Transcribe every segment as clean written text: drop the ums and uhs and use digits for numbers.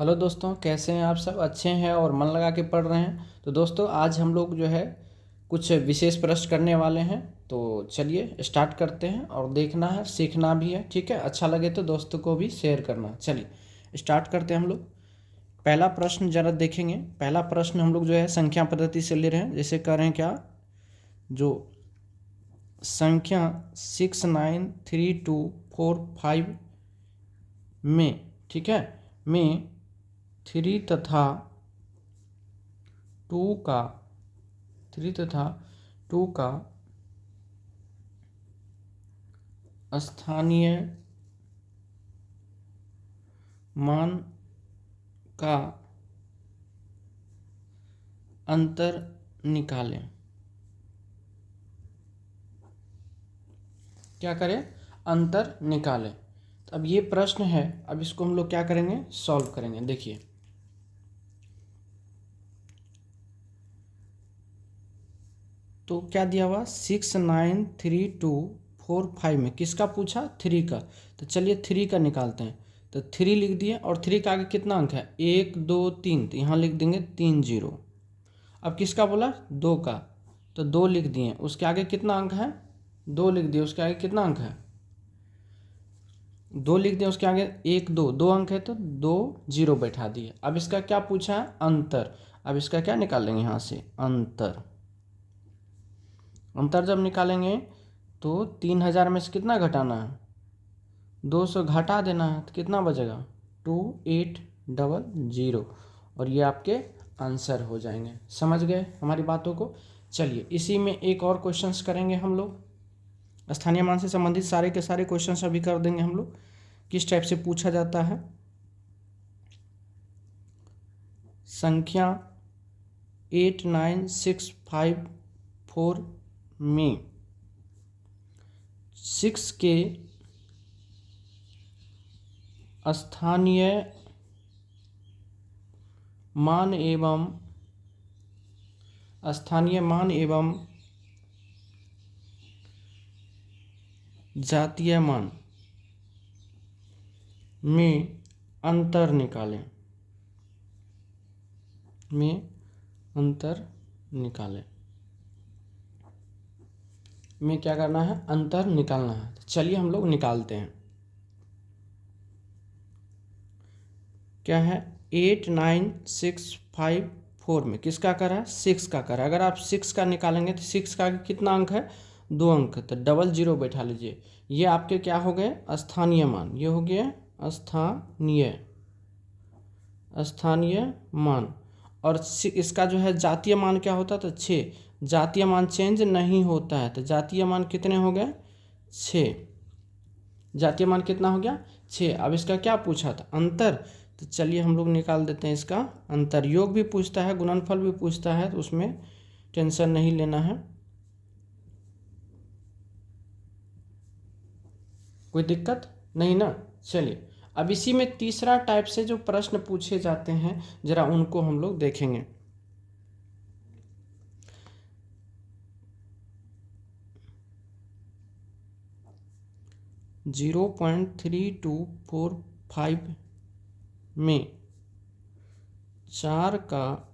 Hello दोस्तों, कैसे हैं आप सब? अच्छे हैं और मन लगा के पढ़ रहे हैं? तो दोस्तों, आज हम लोग जो है कुछ विशेष प्रश्न करने वाले हैं। तो चलिए स्टार्ट करते हैं। और देखना है, सीखना भी है, ठीक है? अच्छा लगे तो दोस्तों को भी शेयर करना। चलिए स्टार्ट करते हैं हम लोग। पहला प्रश्न जरा देखेंगे। पहला प्रश्न हम लोग जो है संख्या पद्धति से ले रहे हैं। जैसे कर रहे हैं क्या, जो संख्या 69325 में, ठीक है, में 3 तथा 2 का 3 तथा 2 का स्थानीय मान का अंतर निकालें। क्या करें? अंतर निकालें। तो अब ये प्रश्न है, अब इसको हम लोग क्या करेंगे? सॉल्व करेंगे। देखिए, तो क्या दिया हुआ? 69325 में किसका पूछा? 3 का। तो चलिए 3 का निकालते हैं। तो 3 लिख दिए, और 3 का आगे कितना अंक है? 1 2 3, तो यहाँ लिख देंगे 3 0। अब किसका बोला? 2 का। तो 2 लिख दिए, उसके आगे कितना अंक है? 2 लिख दिए, उसके आगे कितना अंक है? 2 लिख दिए, उसके आगे 1 2, 2 अंक है तो 2 0 बैठा दिए। अब इसका क्या पूछा है? अंतर। अब इसका क्या निकालेंगे यहाँ से? अंतर। अंतर जब निकालेंगे तो 3000 में से कितना घटाना है? 200 घटा देना है, तो कितना बचेगा? 2800। और ये आपके आंसर हो जाएंगे। समझ गए हमारी बातों को? चलिए इसी में एक और क्वेश्चंस करेंगे हम लोग। स्थानीय मान से संबंधित सारे के सारे क्वेश्चंस अभी कर देंगे हम लोग, किस टाइप से पूछा जाता है। संख्या 89654 में 6 के स्थानीय मान एवं जातीय मान में अंतर निकालें। में क्या करना है? अंतर निकालना है। तो चलिए हम लोग निकालते हैं। क्या है? 89654 में किसका कर है? 6 का कर है। अगर आप 6 का निकालेंगे तो 6 का कितना अंक है? 2 अंक। तो 00 बैठा लीजिए। ये आपके क्या हो गए? स्थानीय मान। ये हो गया स्थानीय मान। और इसका जो है जातीय मान क्या होता है? तो 6। जातीय मान चेंज नहीं होता है, तो जातीय मान कितने हो गए? 6। जातीय मान कितना हो गया? 6। अब इसका क्या पूछा था? अंतर। तो चलिए हम लोग निकाल देते हैं इसका अंतर। योग भी पूछता है, गुणनफल भी पूछता है, तो उसमें टेंशन नहीं लेना है, कोई दिक्कत नहीं ना। चलिए अब इसी में तीसरा टाइप से जो प्रश्न पूछे जाते हैं, जरा उनको हम लोग देखेंगे। जीरो 0.3245 में 4 का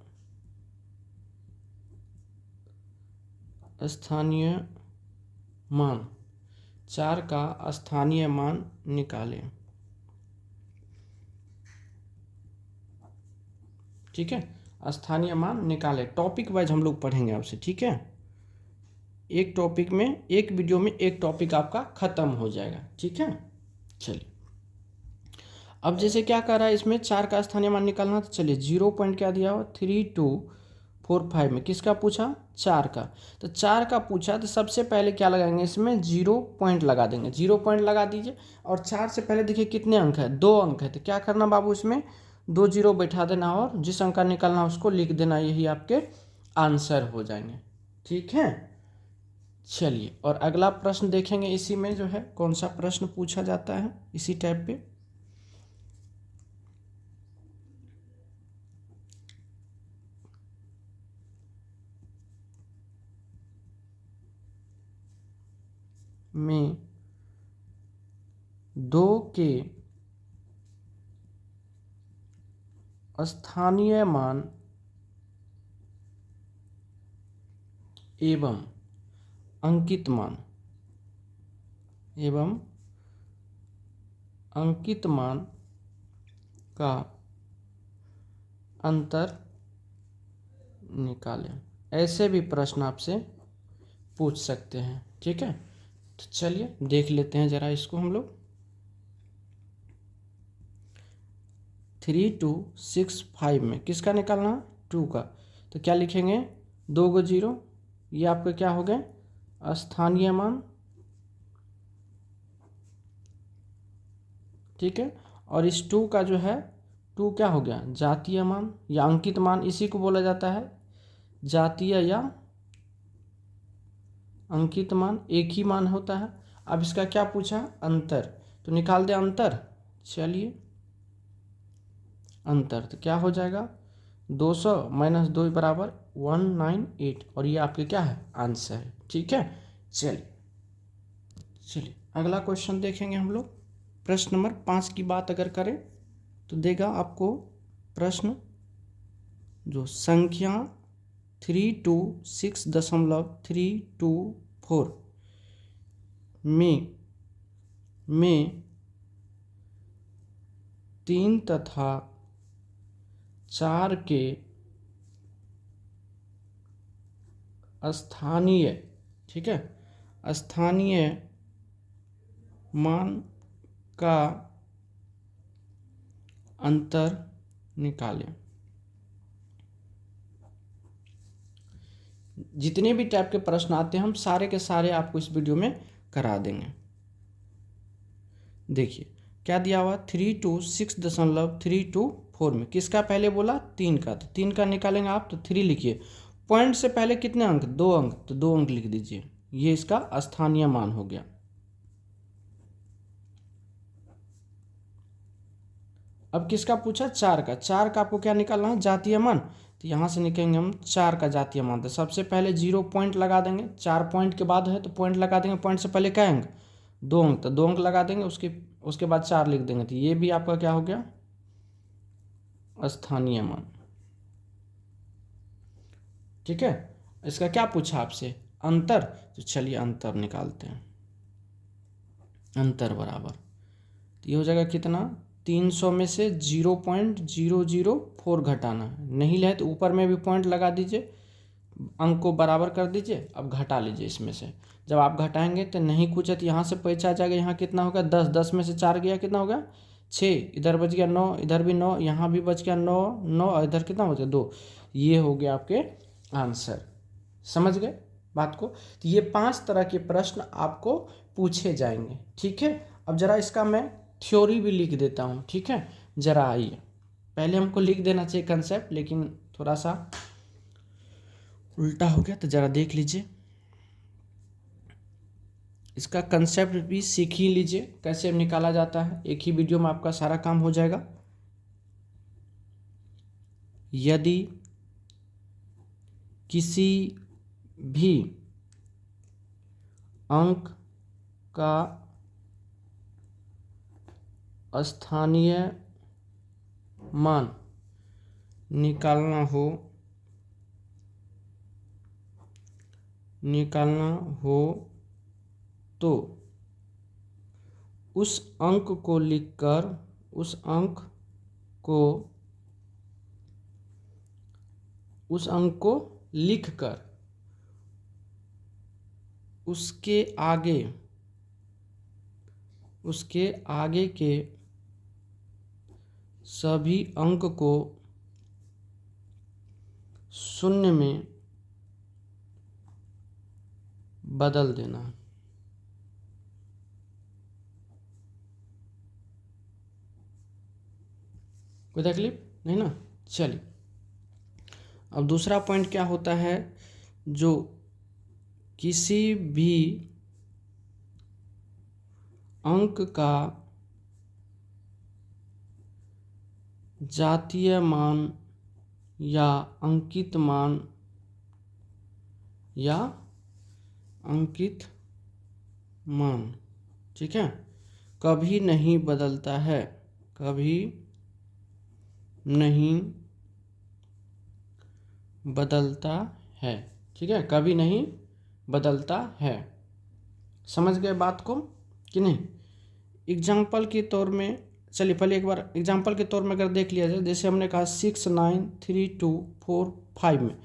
स्थानीय मान 4 का स्थानीय मान निकालें। ठीक है, स्थानीय मान निकालें। टॉपिक वाइज हम लोग पढ़ेंगे आपसे, ठीक है? एक टॉपिक में, एक वीडियो में एक टॉपिक आपका खत्म हो जाएगा, ठीक है? चलिए अब जैसे क्या कर रहा है, इसमें 4 का स्थानीय मान निकालना। तो चलिए 0 पॉइंट क्या दिया हो? 3245 में किसका पूछा? 4 का। तो 4 का पूछा तो सबसे पहले क्या लगाएंगे? इसमें 0 पॉइंट लगा देंगे। 0 पॉइंट लगा दीजिए। और 4 से पहले देखिए कितने अंक है? 2 अंक है। तो क्या करना बाबू? इसमें 2 0 बैठा देना, और जिस अंक का निकालना उसको लिख देना। यही आपके आंसर हो जाएंगे, ठीक है? चलिए और अगला प्रश्न देखेंगे। इसी में जो है कौन सा प्रश्न पूछा जाता है इसी टाइप पे। में 2 के स्थानीय मान एवं अंकित मान का अंतर निकालें। ऐसे भी प्रश्न आपसे पूछ सकते हैं, ठीक है। तो चलिए देख लेते हैं जरा इसको हम लोग। 3265 में किसका निकालना है? 2 का। तो क्या लिखेंगे? 2 गो 0, ये आपके क्या हो गए? स्थानीय मान, ठीक है। और इस 2 का जो है 2 क्या हो गया? जातीय मान या अंकित मान, इसी को बोला जाता है जातीय या अंकित मान, एक ही मान होता है। अब इसका क्या पूछा? अंतर, तो निकाल दे अंतर। चलिए अंतर तो क्या हो जाएगा? 200 - 2 बराबर 198, और ये आपके क्या है? आंसर है, ठीक है। चलिए अगला क्वेश्चन देखेंगे हम लोग। प्रश्न नंबर 5 की बात अगर करें तो देगा आपको प्रश्न जो संख्या 326.324 में 3 तथा 4 के स्थानीय, ठीक है, स्थानीय मान का अंतर निकालें। जितने भी टाइप के प्रश्न आते हैं हम सारे के सारे आपको इस वीडियो में करा देंगे। देखिए क्या दिया हुआ? 326.324 में किसका पहले बोला? 3 का। तो 3 का निकालेंगे आप, तो 3 लिखिए। पॉइंट से पहले कितने अंक? 2 अंक, तो 2 अंक लिख दीजिए। ये इसका स्थानीय मान हो गया। अब किसका पूछा? 4 का। 4 का आपको क्या निकालना है? जातीय मान। तो यहाँ से निकलेंगे हम 4 का जातीय मान। तो सबसे पहले 0 पॉइंट लगा देंगे। 4 पॉइंट के बाद है तो पॉइंट लगा देंगे। पॉइंट से पहले क्या अंक? 2 अंक, तो 2 अंक लगा देंगे। उसके बाद 4 लिख देंगे। तो ये भी आपका क्या हो गया? स्थानीय मान, ठीक है। इसका क्या पूछा आपसे? अंतर। तो चलिए अंतर निकालते हैं। अंतर बराबर, तो ये हो जाएगा कितना? 300 में से 0.004 घटाना है। नहीं ले तो ऊपर में भी पॉइंट लगा दीजिए, अंक को बराबर कर दीजिए। अब घटा लीजिए इसमें से। जब आप घटाएंगे तो नहीं कुछ है तो यहाँ से पैसा आ जाएगा। यहाँ कितना होगा? 10। 10 में से 4 गया, कितना हो गया? 6। इधर बच गया 9, इधर भी 9, यहाँ भी बच गया 9। 9 और इधर कितना बच गया? 2। ये हो गया आपके आंसर। समझ गए बात को? तो ये 5 तरह के प्रश्न आपको पूछे जाएंगे, ठीक है। अब जरा इसका मैं थ्योरी भी लिख देता हूँ, ठीक है। जरा आइए, पहले हमको लिख देना चाहिए कंसेप्ट, लेकिन थोड़ा सा उल्टा हो गया, तो जरा देख लीजिए। इसका कंसेप्ट भी सीख ही लीजिए कैसे निकाला जाता है। एक ही वीडियो में आपका सारा काम हो जाएगा। यदि किसी भी अंक का स्थानीय मान निकालना हो तो उस अंक को लिखकर उसके आगे के सभी अंक को शून्य में बदल देना। कोई तकलीफ नहीं ना? चलिए अब दूसरा पॉइंट क्या होता है? जो किसी भी अंक का जातीय मान या अंकित मान, ठीक है, कभी नहीं नहीं बदलता है। ठीक है, कभी नहीं बदलता है। समझ गए बात को कि नहीं? एग्जाम्पल के तौर में चलिए पहले एक बार एग्जाम्पल के तौर में अगर देख लिया जाए, जैसे हमने कहा 6 9 3 2 4 5 में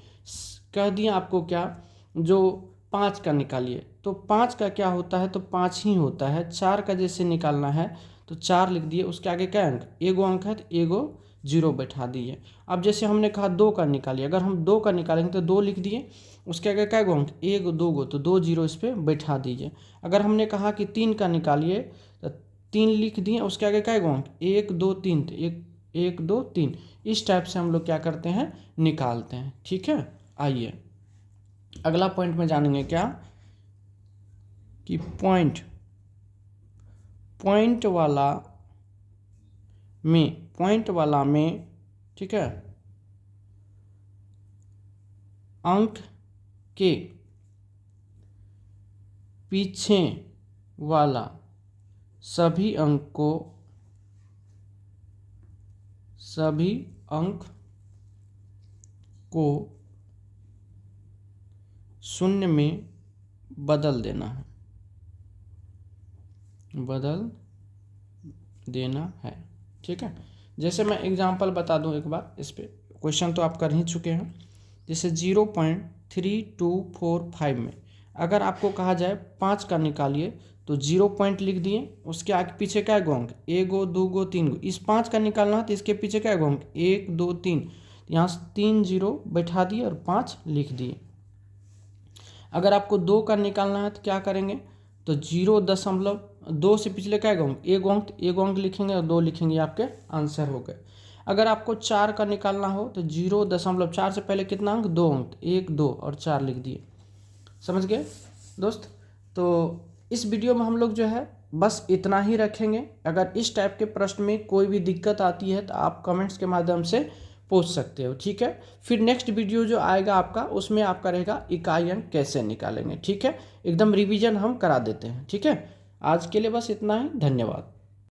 कह दिया आपको क्या, जो 5 का निकालिए, तो 5 का क्या होता है, तो 5 ही होता है। 4 का जैसे निकालना है तो 4 लिख दिए, उसके आगे क्या अंक, एगो अंक है तो एगो जीरो बैठा दिए। अब जैसे हमने कहा 2 का निकालिए, अगर हम 2 का निकालेंगे तो 2 लिख दिए, उसके आगे क्या गो अंक, एक दो गो, तो 2 जीरो इस पर बैठा दीजिए। अगर हमने कहा कि 3 का निकालिए तो 3 लिख दिए, उसके आगे क्या गो अंक, 1 2 3, तो 1 2 3, इस टाइप से हम लोग क्या करते हैं, निकालते हैं। ठीक है, आइए अगला पॉइंट में जानेंगे क्या, कि पॉइंट वाला में ठीक है, अंक के पीछे वाला सभी अंक को शून्य में बदल देना है। ठीक है, जैसे मैं एग्जांपल बता दूं एक बार, इस पे क्वेश्चन तो आप कर ही चुके हैं। जैसे 0.3245 में अगर आपको कहा जाए 5 का निकालिए, तो 0 पॉइंट लिख दिए, उसके आगे पीछे क्या गो अंक, एगो दूगो तीन गो, इस 5 का निकालना है तो इसके पीछे क्या गो अंक, 1 2 3, यहाँ 3 जीरो बैठा दिए और 5 लिख दिए। अगर आपको 2 का निकालना है तो क्या करेंगे, तो 0.2 से पिछले क्या गो अंक, एक अंक लिखेंगे और 2 लिखेंगे, आपके आंसर हो गए। अगर आपको 4 का निकालना हो तो 0.4 से पहले कितना अंक, 2 अंक, 1 2 और 4 लिख दिए। समझ गए दोस्त? तो इस वीडियो में हम लोग जो है बस इतना ही रखेंगे। अगर इस टाइप के प्रश्न में कोई भी दिक्कत आती है तो आप कमेंट्स के माध्यम से पूछ सकते हो। ठीक है, फिर नेक्स्ट वीडियो जो आएगा आपका, उसमें आपका रहेगा इकाई अंक कैसे निकालेंगे। ठीक है, एकदम रिवीजन हम करा देते हैं। ठीक है, आज के लिए बस इतना ही, धन्यवाद।